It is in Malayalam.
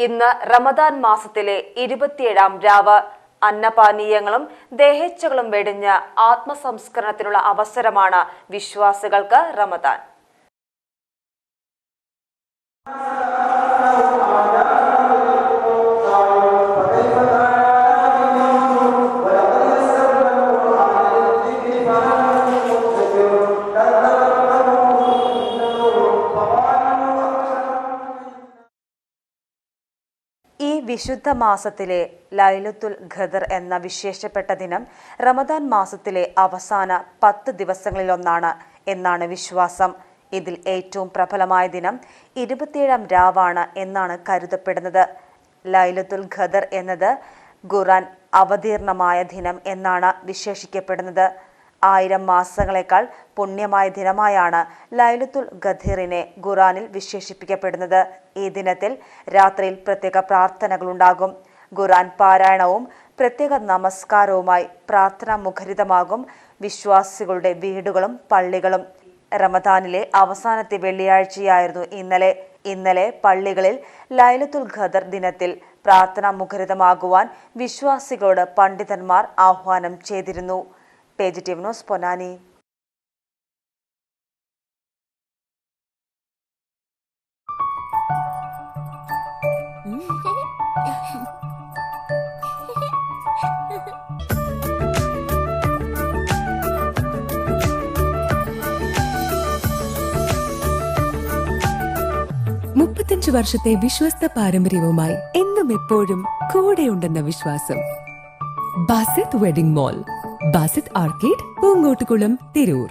ഇന്ന് റമദാൻ മാസത്തിലെ 27-ാം രാവ്. അന്നപാനീയങ്ങളും ദേഹേച്ഛകളും വെടിഞ്ഞ് ആത്മസംസ്കരണത്തിനുള്ള അവസരമാണ് വിശ്വാസികൾക്ക് റമദാൻ. ഈ വിശുദ്ധ മാസത്തിലെ ലൈലത്തുൽ ഖദർ എന്ന വിശേഷപ്പെട്ട ദിനം റമദാൻ മാസത്തിലെ അവസാന 10 ദിവസങ്ങളിലൊന്നാണ് എന്നാണ് വിശ്വാസം. ഇതിൽ ഏറ്റവും പ്രബലമായ ദിനം 27-ാം രാവാണ് എന്നാണ് കരുതപ്പെടുന്നത്. ലൈലത്തുൽ ഖദർ എന്നത് ഖുർആൻ അവതീർണമായ ദിനം എന്നാണ് വിശേഷിക്കപ്പെടുന്നത്. 1000 മാസങ്ങളെക്കാൾ പുണ്യമായ ദിനമായാണ് ലൈലത്തുൽ ഖദറിനെ ഖുർആനിൽ വിശേഷിപ്പിക്കപ്പെടുന്നത്. ഈ ദിനത്തിൽ രാത്രിയിൽ പ്രത്യേക പ്രാർത്ഥനകളുണ്ടാകും. ഖുർആൻ പാരായണവും പ്രത്യേക നമസ്കാരവുമായി പ്രാർത്ഥനാ മുഖരിതമാകും വിശ്വാസികളുടെ വീടുകളും പള്ളികളും. റമദാനിലെ അവസാനത്തെ വെള്ളിയാഴ്ചയായിരുന്നു ഇന്നലെ പള്ളികളിൽ ലൈലത്തുൽ ഖദർ ദിനത്തിൽ പ്രാർത്ഥനാ മുഖരിതമാകുവാൻ വിശ്വാസികളോട് പണ്ഡിതന്മാർ ആഹ്വാനം ചെയ്തിരുന്നു. Page TV news Ponnani. വർഷത്തെ വിശ്വസ്ത പാരമ്പര്യവുമായി എന്നും എപ്പോഴും കൂടെയുണ്ടെന്ന വിശ്വാസം. Basith wedding mall, Basith arcade, Poonkottukulam, Tirur.